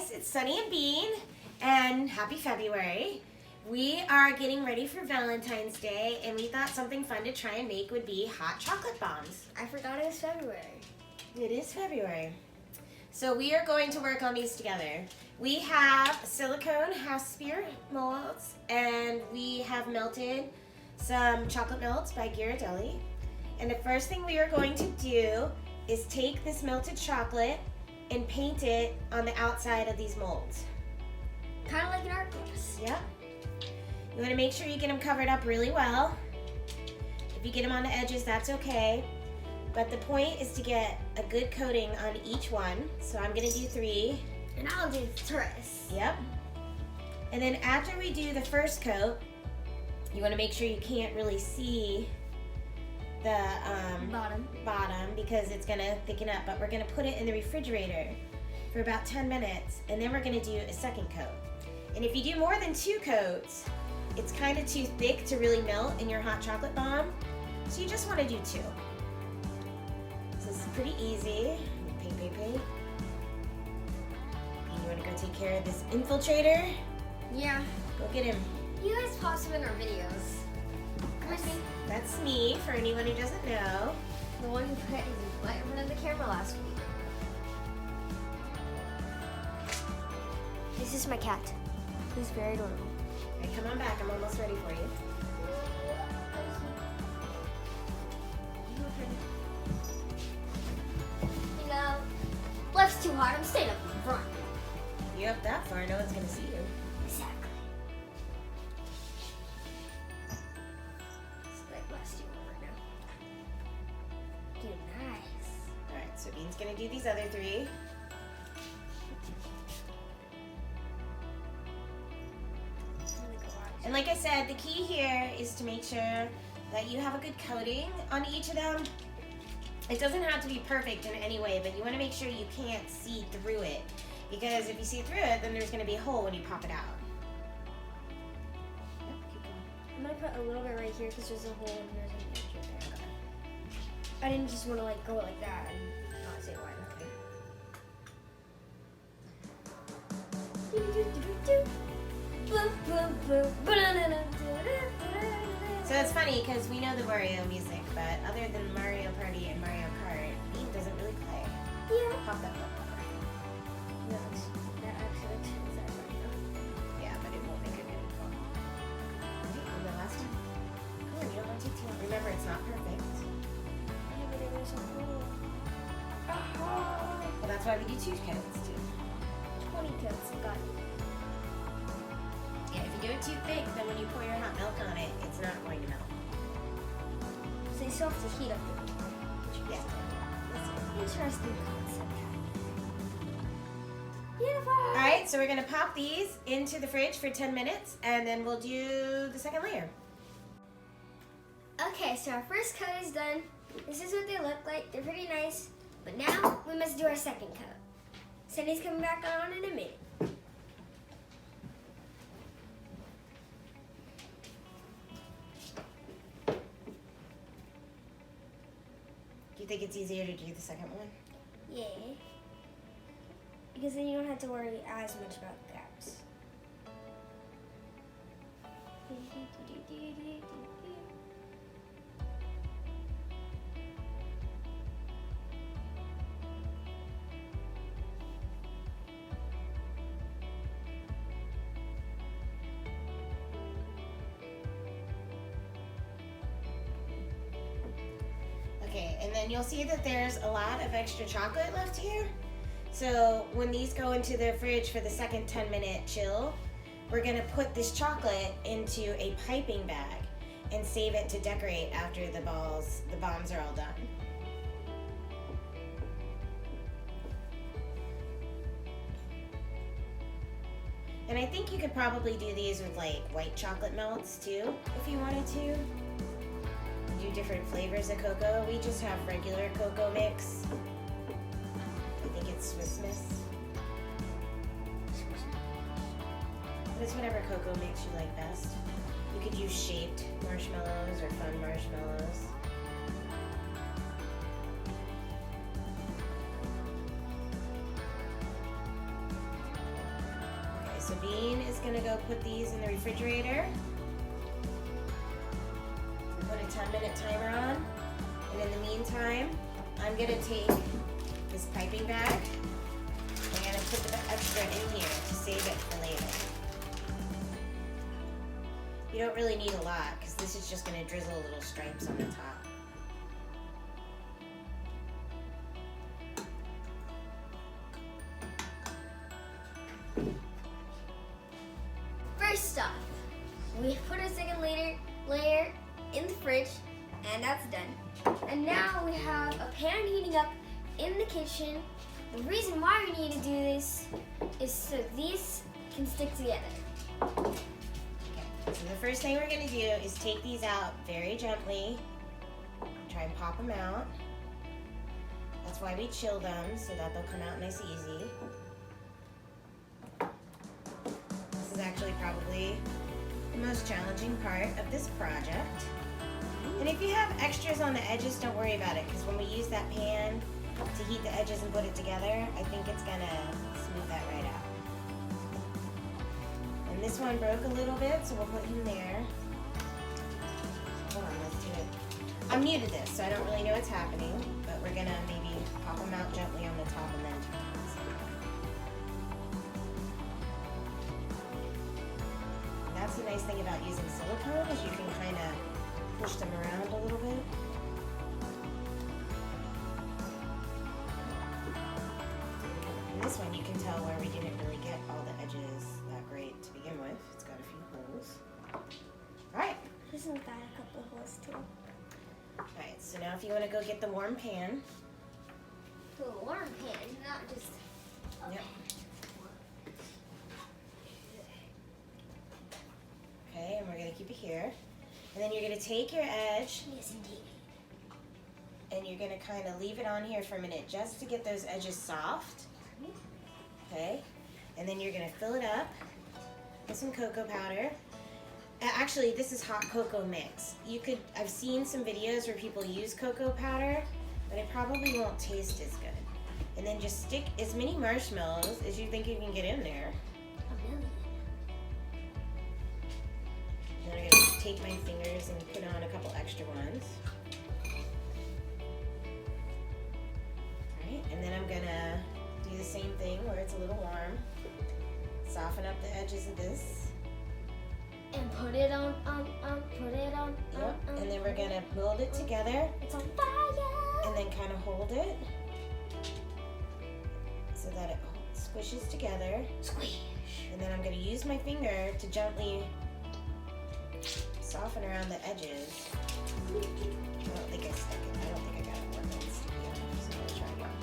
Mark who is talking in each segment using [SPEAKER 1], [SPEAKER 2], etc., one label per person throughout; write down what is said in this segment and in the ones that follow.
[SPEAKER 1] guys, it's Sunny and Bean, and happy February. We are getting ready for Valentine's Day, and we thought something fun to try and make would be hot chocolate bombs.
[SPEAKER 2] I forgot it was February.
[SPEAKER 1] It is February. So we are going to work on these together. We have silicone half-sphere molds, and we have melted some chocolate melts by Ghirardelli. And the first thing we are going to do is take this melted chocolate and paint it on the outside of these molds.
[SPEAKER 2] Kind of like an art class.
[SPEAKER 1] Yep. You want to make sure you get them covered up really well. If you get them on the edges, that's okay. But the point is to get a good coating on each one. So I'm going to do 3.
[SPEAKER 2] And I'll do the rest.
[SPEAKER 1] Yep. And then after we do the first coat, you want to make sure you can't really see the bottom because it's going to thicken up. But we're going to put it in the refrigerator for about 10 minutes. And then we're going to do a second coat. And if you do more than 2 coats, it's kind of too thick to really melt in your hot chocolate bomb. So you just want to do 2. So this is pretty easy. Paint. You want to go take care of this infiltrator?
[SPEAKER 2] Yeah.
[SPEAKER 1] Go get him.
[SPEAKER 2] You guys post them in our videos.
[SPEAKER 1] That's me, for anyone who doesn't know.
[SPEAKER 2] The one who put his butt in front of the camera last week. This is my cat, who's very adorable.
[SPEAKER 1] All right, come on back. I'm almost ready for you.
[SPEAKER 2] You know, left's too hard. I'm staying up in front.
[SPEAKER 1] You up that far, no one's going to see you.
[SPEAKER 2] Exactly. It's like left's too hard right now. Dude, nice.
[SPEAKER 1] All right, so Bean's going to do these other 3. And like I said, the key here is to make sure that you have a good coating on each of them. It doesn't have to be perfect in any way, but you want to make sure you can't see through it. Because if you see through it, then there's going to be a hole when you pop it out. Yep, keep going.
[SPEAKER 2] I'm going to put a little bit right here because there's a hole in here. There's an edge right there. I didn't just want to like go like that and not say why.
[SPEAKER 1] So it's funny because we know the Mario music, but other than Mario Party and Mario Kart, Bean doesn't really play.
[SPEAKER 2] Yeah.
[SPEAKER 1] Pop that up.
[SPEAKER 2] No, that actually is that right now.
[SPEAKER 1] Yeah, but it won't make it any fun. Okay, the last one. Come on, you don't want to take too long. Remember, it's not perfect.
[SPEAKER 2] Yeah, but it was a hole.
[SPEAKER 1] Well, that's why we do 2 coats too.
[SPEAKER 2] 20 coats, got it.
[SPEAKER 1] Yeah, if you do it too thick, then when you pour your hot milk on it, it's not going to melt.
[SPEAKER 2] So you still have to heat up the
[SPEAKER 1] Yeah.
[SPEAKER 2] interesting concept. Beautiful!
[SPEAKER 1] Alright, so we're going to pop these into the fridge for 10 minutes, and then we'll do the second layer.
[SPEAKER 2] Okay, so our first coat is done. This is what they look like. They're pretty nice. But now we must do our second coat. Sunny's coming back on in a minute.
[SPEAKER 1] Do you think it's easier to do the second one?
[SPEAKER 2] Yeah. Because then you don't have to worry as much about gaps.
[SPEAKER 1] Okay, and then you'll see that there's a lot of extra chocolate left here. So when these go into the fridge for the second 10-minute chill, we're gonna put this chocolate into a piping bag and save it to decorate after the bombs are all done. And I think you could probably do these with like white chocolate melts too, if you wanted to. Do different flavors of cocoa. We just have regular cocoa mix. I think it's Swiss Miss. But it's whatever cocoa mix you like best. You could use shaped marshmallows or fun marshmallows. so Bean is gonna go put these in the refrigerator. Put a 10-minute timer on. And in the meantime, I'm gonna take this piping bag. I'm gonna put the extra in here to save it for later. You don't really need a lot because this is just gonna drizzle little stripes on the top.
[SPEAKER 2] First off, we put our second layer in the fridge, and that's done. And now we have a pan heating up in the kitchen. The reason why we need to do this is so these can stick together.
[SPEAKER 1] Okay. So the first thing we're gonna do is take these out very gently. Try and pop them out. That's why we chill them, so that they'll come out nice and easy. This is actually probably the most challenging part of this project. And if you have extras on the edges, don't worry about it, because when we use that pan to heat the edges and put it together, I think it's gonna smooth that right out. And this one broke a little bit, so we'll put him there. Hold on, let's do it. I'm new to this, so I don't really know what's happening, but we're gonna maybe pop them out gently on the top and then turn them. That's the nice thing about using silicone, is you can kind of push them around a little bit. And this one you can tell where we didn't really get all the edges that great to begin with. It's got a few holes. Alright.
[SPEAKER 2] Isn't that a couple of holes too?
[SPEAKER 1] Alright, so now if you want to go get the warm pan.
[SPEAKER 2] A warm pan, not just...
[SPEAKER 1] Yep. Okay, and we're going to keep it here. And then you're going to take your edge.
[SPEAKER 2] Yes, indeed.
[SPEAKER 1] And you're going to kind of leave it on here for a minute just to get those edges soft. Okay? And then you're going to fill it up with some cocoa powder. Actually, this is hot cocoa mix. I've seen some videos where people use cocoa powder, but it probably won't taste as good. And then just stick as many marshmallows as you think you can get in there.
[SPEAKER 2] A million.
[SPEAKER 1] Then I'm going to take my fingers and put on a couple extra ones. Alright, and then I'm going to do the same thing where it's a little warm. Soften up the edges of this.
[SPEAKER 2] And put it on, put it on.
[SPEAKER 1] Yep, and then we're going to build it together.
[SPEAKER 2] It's on fire!
[SPEAKER 1] And then kind of hold it so that it squishes together.
[SPEAKER 2] Squish!
[SPEAKER 1] And then I'm going to use my finger to gently soften around the edges. I don't think I stuck it. I don't think I got it working. So I'm gonna try again.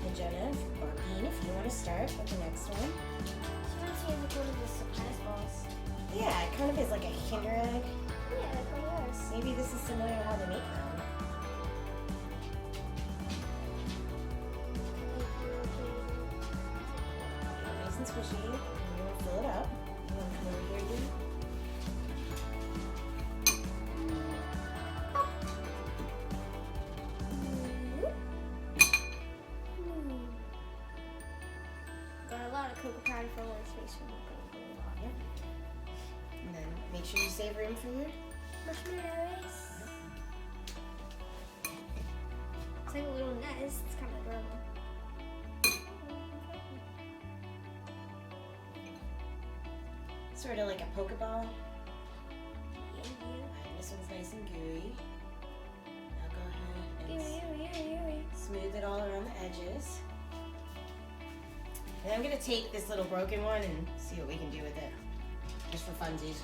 [SPEAKER 1] And Jenna, or Bean, if you want to start with the next one.
[SPEAKER 2] She wants me to go to the surprise balls.
[SPEAKER 1] Yeah, it kind of is like a Kinder egg.
[SPEAKER 2] Yeah, like one of yours.
[SPEAKER 1] Maybe this is similar to how they make them. Nice and squishy. And you're gonna fill it up. You want to come over here, Bean?
[SPEAKER 2] Got a lot of cocoa powder for one space for my cocoa.
[SPEAKER 1] Yep. And then make sure you save room for your
[SPEAKER 2] Marshmallows. It's like a little nest. It's kind of adorable.
[SPEAKER 1] sort of like a Pokeball.
[SPEAKER 2] Yeah.
[SPEAKER 1] And this one's nice and gooey. Now go ahead and smooth it all around the edges. And I'm going to take this little broken one and see what we can do with it. Just for funsies.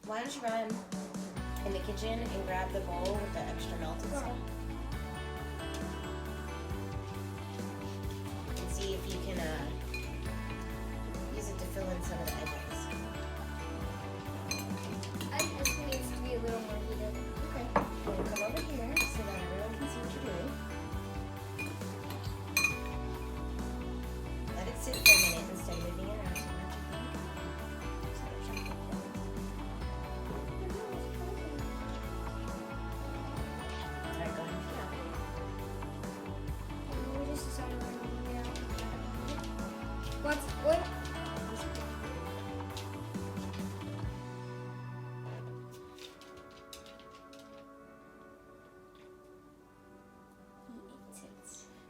[SPEAKER 1] Why don't you run in the kitchen and grab the bowl with the extra melted stuff? And see if you can use it to fill in some of the edges.
[SPEAKER 2] I just needs to be a little more heated.
[SPEAKER 1] Okay. We'll come over here so that everyone can see what you're doing. Let it sit for a minute instead of moving it around so much, I think.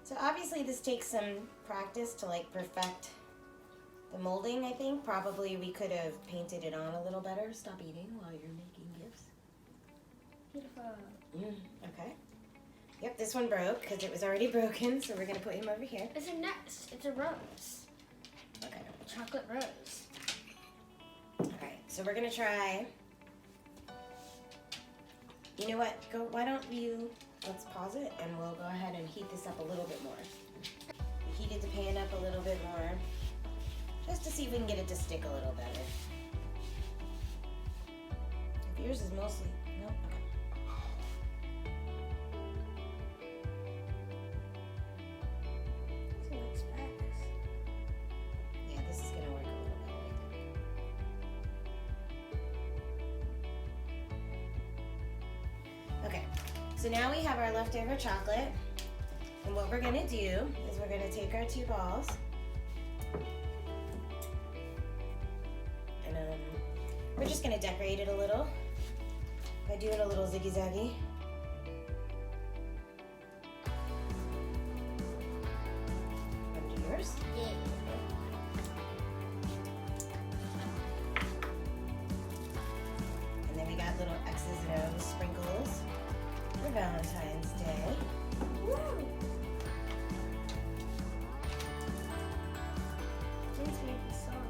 [SPEAKER 1] So obviously this takes some practice to like perfect the molding, I think. Probably we could have painted it on a little better. Stop eating while you're making gifts.
[SPEAKER 2] Beautiful.
[SPEAKER 1] Okay. Yep, this one broke because it was already broken, so we're going to put him over here.
[SPEAKER 2] It's a nest. It's a rose.
[SPEAKER 1] Okay.
[SPEAKER 2] A chocolate rose.
[SPEAKER 1] Alright, so we're going to try... You know what? Why don't you... Let's pause it, and we'll go ahead and heat this up a little bit more. We heated the pan up a little bit more, just to see if we can get it to stick a little better. If yours is mostly... Nope, okay.
[SPEAKER 2] So it's fast.
[SPEAKER 1] Yeah, this is gonna work a little better, I think. Okay, so now we have our leftover chocolate, and what we're gonna do is we're gonna take our 2 balls, and we're just gonna decorate it a little by doing a little ziggy-zaggy. Want to do yours?
[SPEAKER 2] Yeah.
[SPEAKER 1] And then we got little X's and O's sprinkles for Valentine's Day.
[SPEAKER 2] Woo! James made the song.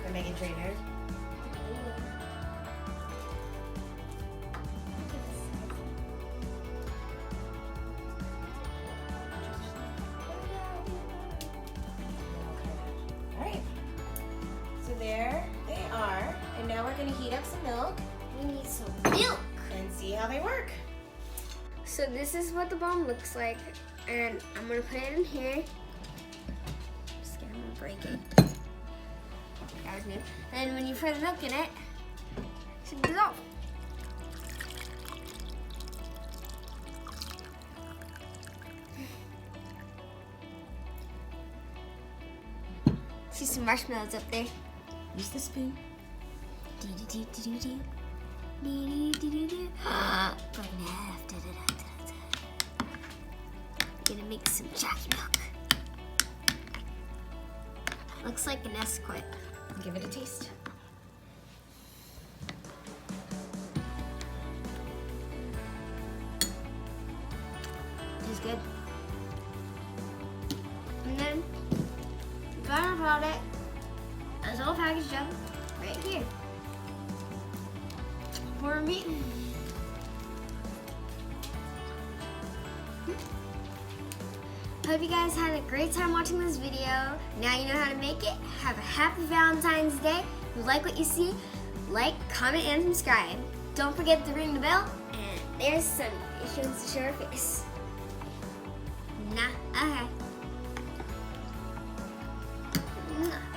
[SPEAKER 1] For Megan Trainor. Alright. So there they are. And now we're going to heat up some milk
[SPEAKER 2] We need some milk.
[SPEAKER 1] and see how they work.
[SPEAKER 2] So this is what the bomb looks like, and I'm gonna put it in here. Just gonna break it. That was new. And when you put the milk in it, it should dissolve. See some marshmallows up there.
[SPEAKER 1] Use the spoon.
[SPEAKER 2] Broken half. Gonna make some jockey milk. Looks like an Nesquik.
[SPEAKER 1] Give it a taste.
[SPEAKER 2] Tastes good. And then the final product is all packaged up right here for me. Hope you guys had a great time watching this video. Now you know how to make it. Have a happy Valentine's Day. If you like what you see, like, comment, and subscribe. Don't forget to ring the bell. And there's Sunny. She wants to show her face. Nah, okay. Nah.